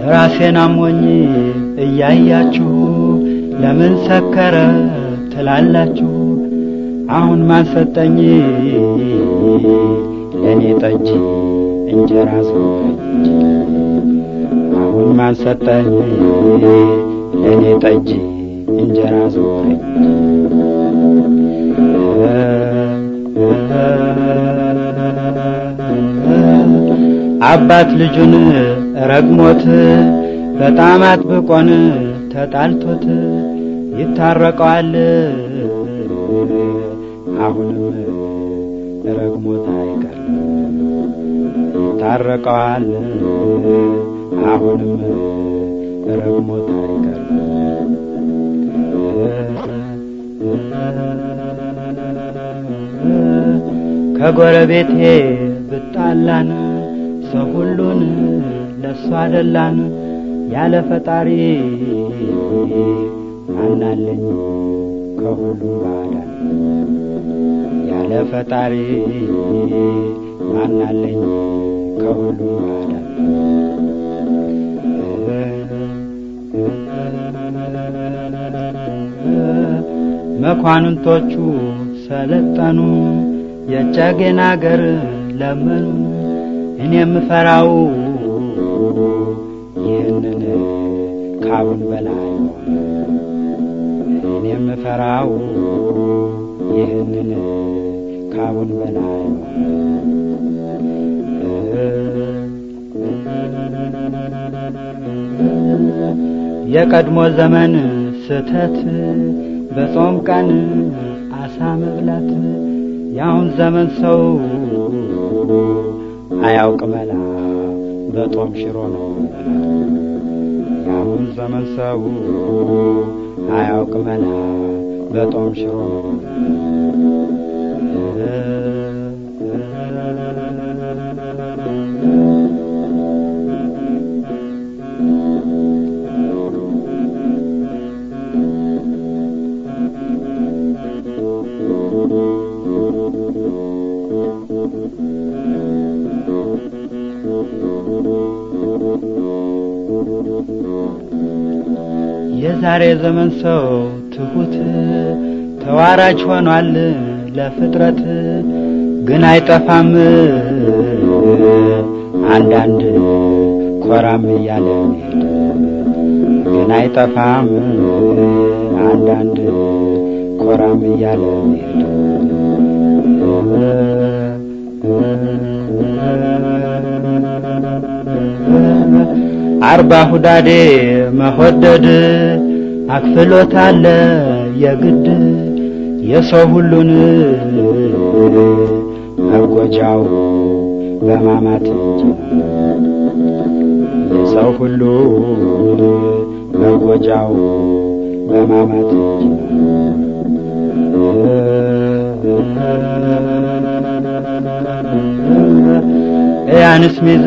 ራሴን አሞኝ እያያችሁ ለምን ሰከረ ትላላችሁ? አሁን ማን ሰጠኝ ለኔ ጠጅ እንጀራ ዞረች? አሁን ማን ሰጠኝ ለኔ ጠጅ እንጀራ ዞረች? አባት ልጁን ረግሞት በጣም አጥብቆን ተጣልቶት ይታረቀዋል። አሁንም ረግሞት አይቀርም ይታረቀዋል። አሁንም ረግሞት አይቀርም። ከጎረቤቴ ብጣላን ሰው ሁሉን ለሷ አደላን። ያለ ፈጣሪ ማናለኝ ከሁሉም ባዳን። ያለ ፈጣሪ ማናለኝ ከሁሉም ባዳን። መኳንንቶቹ ሰለጠኑ የጨጌን አገር ለመኑ። እኔ የምፈራው ይህንን ካሁን በላይ እኔ የምፈራው ይህንን ካሁን በላይ የቀድሞ ዘመን ስተት በጾም ቀን አሳ መብላት። ያሁን ዘመን ሰው አያውቅ መላ በጦም ሽሮ ነው። ያሁን ዘመን ሰው አያውቅ መላ በጦም ሽሮ ነው። የዛሬ ዘመን ሰው ትሁት ተዋራጅ ሆኗል ለፍጥረት። ግን አይጠፋም አንዳንድ ኮራም እያለ ሄደ። ግን አይጠፋም አንዳንድ ኮራም እያለ ሄደ። አርባ ሁዳዴ መወደድ አክፍሎት አለ የግድ። የሰው ሁሉን መጎጃው በማማት እንጂ የሰው ሁሉ መጎጃው በማማት እንጂ። ያንስ ሚዝ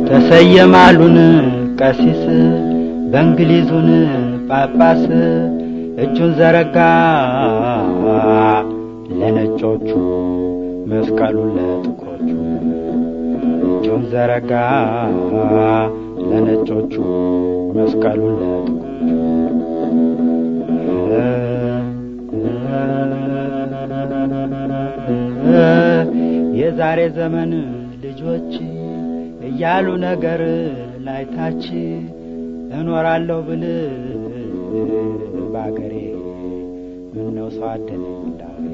ተሰየማሉን ቀሲስ በእንግሊዙን ጳጳስ። እጁን ዘረጋ ለነጮቹ መስቀሉን ለጥቁሮቹ። እጁን ዘረጋ ለነጮቹ መስቀሉን ለጥቁሮቹ። የዛሬ ዘመን ልጆች እያሉ ነገር ላይታች እኖራለሁ ብል ባገሬ ምነው ሰው አደለኝ እንዳውሬ።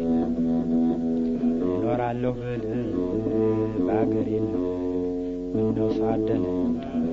እኖራለሁ ብል ባገሬ ምነው ሰው አደለኝ እንዳውሬ።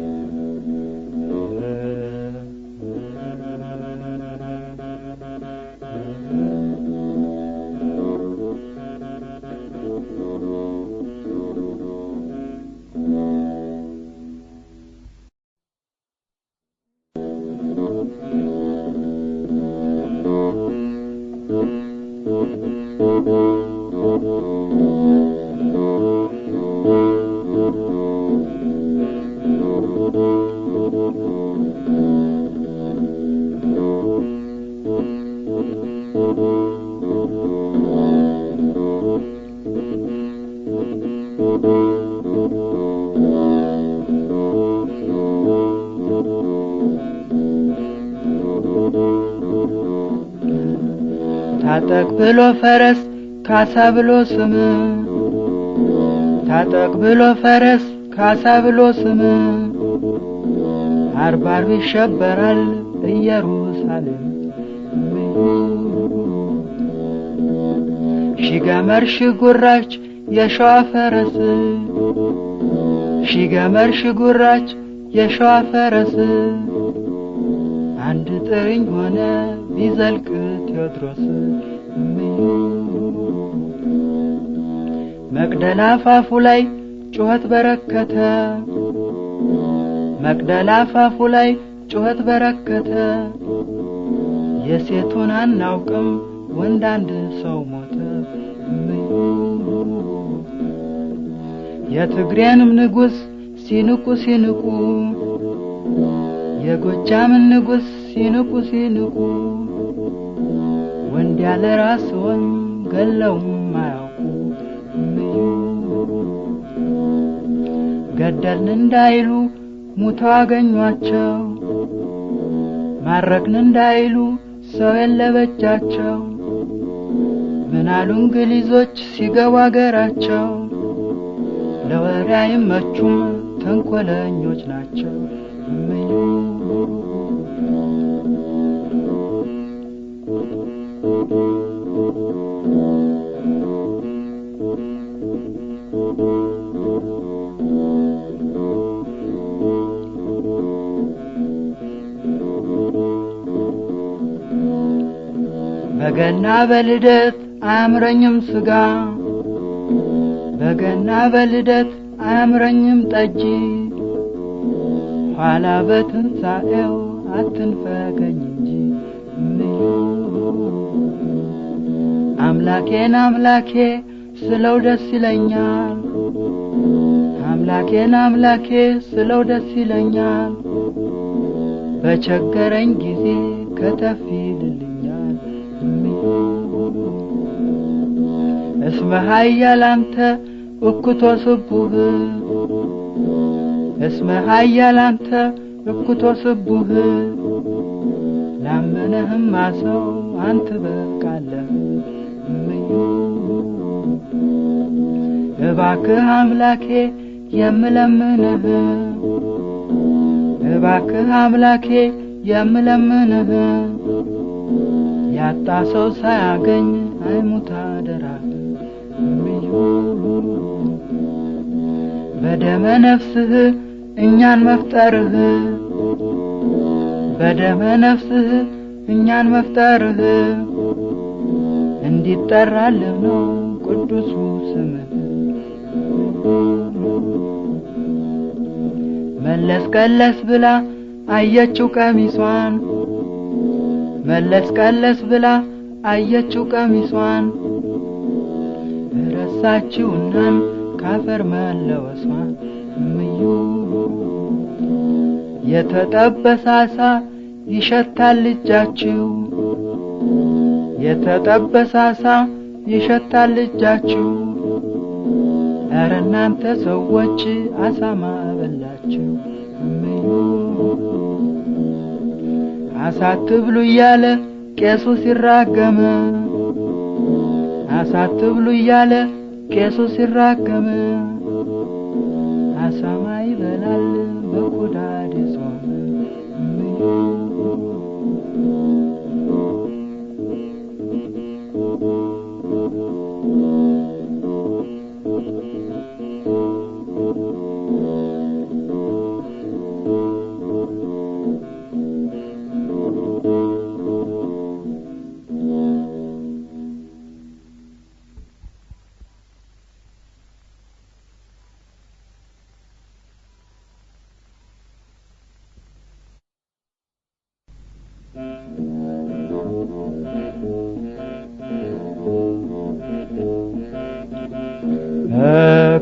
ታጠቅ ብሎ ፈረስ ካሳ ብሎ ስም ታጠቅ ብሎ ፈረስ ካሳ ብሎ ስም አርብ አርብ ይሸበራል ኢየሩሳሌም ሺገመር ሺጉራች የሸዋ ፈረስ ሺገመር ሺጉራች የሸዋ ፈረስ አንድ ጥርኝ ሆነ ቢዘልቅ ቴዎድሮስ መቅደላ አፋፉ ላይ ጩኸት በረከተ መቅደላ አፋፉ ላይ ጩኸት በረከተ የሴቱን አናውቅም ወንድ አንድ ሰው ሞተ የትግሬንም ንጉስ ሲንቁ ሲንቁ የጎጃምን ንጉስ ሲንቁ ሲንቁ ወንድ ያለ ራስውን ገለውም ማያውቁ ገደልን እንዳይሉ ሙተው አገኟቸው ማረክን እንዳይሉ ሰው የለበጃቸው ምናሉ እንግሊዞች ሲገቡ አገራቸው ለወሬ አይመቹም ተንኮለኞች ናቸው በገና በልደት አያምረኝም ስጋ በገና በልደት አያምረኝም ጠጅ ኋላ በትንሣኤው አትንፈገኝ እንጂ አምላኬን አምላኬ ስለው ደስ ይለኛል አምላኬን አምላኬ ስለው ደስ ይለኛል በቸገረኝ ጊዜ ከተፍ ይልልኛል እስመ ኃያል አንተ እኩቶ ስቡህ እስመ ኃያል አንተ እኩቶ ስቡህ ላመነህማ ሰው አንተ በቃለህ እባክህ አምላኬ የምለምንህ እባክህ አምላኬ የምለምንህ ያጣ ሰው ሳያገኝ አይሙት አደራህ በደመ ነፍስህ እኛን መፍጠርህ በደመ ነፍስህ እኛን መፍጠርህ እንዲጠራልህ ነው ቅዱሱ ስምህ መለስ ቀለስ ብላ አየችው ቀሚሷን መለስ ቀለስ ብላ አየችው ቀሚሷን ረሳችውናን ካፈር መለወሷን ምዩ የተጠበሳሳ ይሸታል እጃችሁ የተጠበሳሳ ይሸታል እጃችሁ ኧረ እናንተ ሰዎች አሳማ በላችሁ ምዩ አሳትብሉ እያለ ቄሱ ሲራገም አሳትብሉ እያለ ቄሱ ሲራገም አሳማ ይበላል በኩዳድ ጾም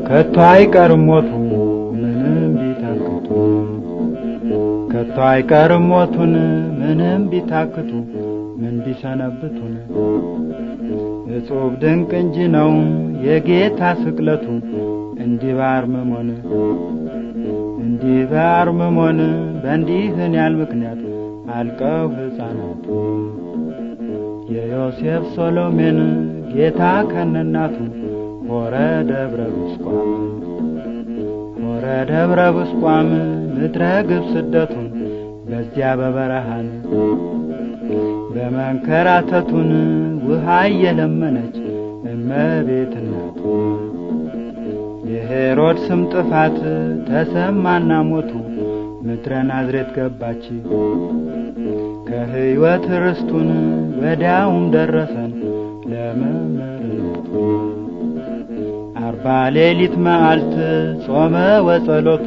ከቶ አይቀርም ሞቱ ምንም ቢታክቱ ከቶ አይቀርም ሞቱን ምንም ቢታክቱ ምን ቢሰነብቱን እጹብ ድንቅ እንጂ ነው የጌታ ስቅለቱ እንዲህ ባርምሞን እንዲህ ባርምሞን በእንዲህን ያል ምክንያት አልቀው ሕፃናቱ የዮሴፍ ሶሎሜን ጌታ ከነናቱ ሆረ ደብረ ብስቋም ሆረ ደብረ ብስቋም ምድረ ግብፅ ስደቱን በዚያ በበረሃን በመንከራተቱን ውሃ እየለመነች እመቤት እናቱ የሄሮድስም ጥፋት ተሰማና ሞቱ ምድረ ናዝሬት ገባች ከሕይወት ርስቱን ወዲያውም ደረሰን ለመመረቱ 40 ሌሊት መዓልት ጾመ ወጸሎቱ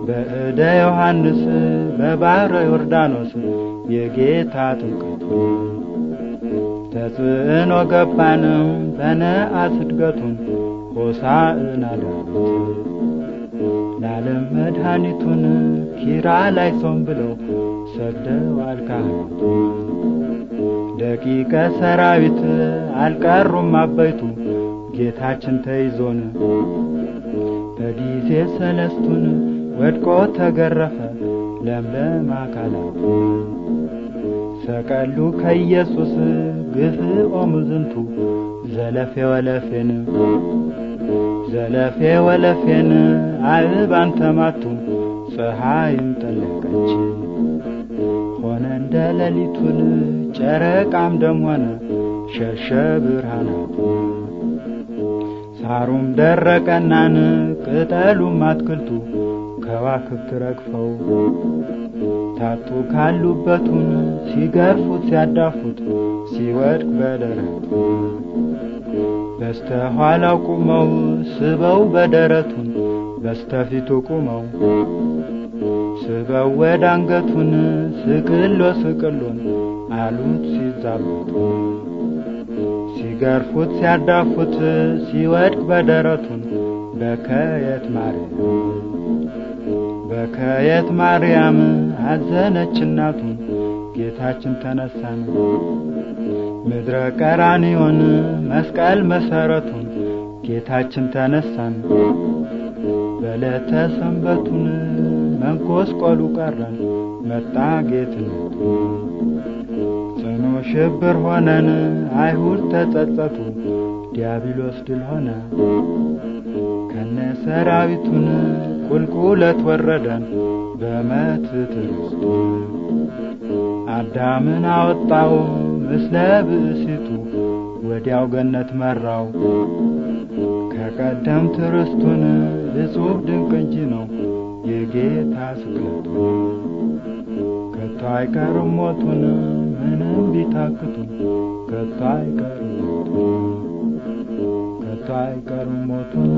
በእደ ዮሐንስ በባሕረ ዮርዳኖስ የጌታ ጥምቀቱ ተጽዕኖ ገባን በነአስ እድገቱን ሆሳዕና ዳዊት ለዓለም መድኃኒቱን ኪራ ላይ ጾም ብለው ሰግደዋል ካህናቱ ደቂቀ ሰራዊት አልቀሩም አበይቱ ጌታችን ተይዞን በጊዜ ሰለስቱን ወድቆ ተገረፈ ለምለም አካላቱ ሰቀሉ ከኢየሱስ ግፍኦ ምዝንቱ ዘለፌ ወለፌን አልባን ተማቱ ፀሐይም ጠለቀች ሆነ እንደ ሌሊቱን ጨረቃም ደም ሆነ ሸሸ ብርሃናቱ ሳሩም ደረቀናን ቅጠሉም አትክልቱ ከዋክብት ረግፈው ታጡ ካሉበቱን ሲገርፉት ሲያዳፉት ሲወድቅ በደረቱ በስተኋላው ቁመው ስበው በደረቱን በስተፊቱ ቁመው ስበው ወደ አንገቱን ስቅሎን አሉት ሲዛቡት ሲገርፉት ሲያዳፉት ሲወድቅ በደረቱን በከየት ማርያም አዘነች እናቱን ጌታችን ተነሳን ምድረ ቀራንዮን መስቀል መሰረቱን ጌታችን ተነሳን በዕለተ ሰንበቱን መንኮስቆሉ ቀረን መጣ ጌትነቱ ጽኑ ሽብር ሆነን አይሁድ ተጸጸቱ ዲያብሎስ ድል ሆነ ከነ ሰራዊቱን ቁልቁለት ወረደን በመትት ርስቱ አዳምን አወጣው ምስለ ብእሲቱ ወዲያው ገነት መራው ከቀደምት ርስቱን እጹብ ድንቅ እንጂ ነው የጌታ ስቅለቱ ከቶ አይቀርም ሞቱን ምንም ቢታክቱ ከቶ አይቀርም ሞቱን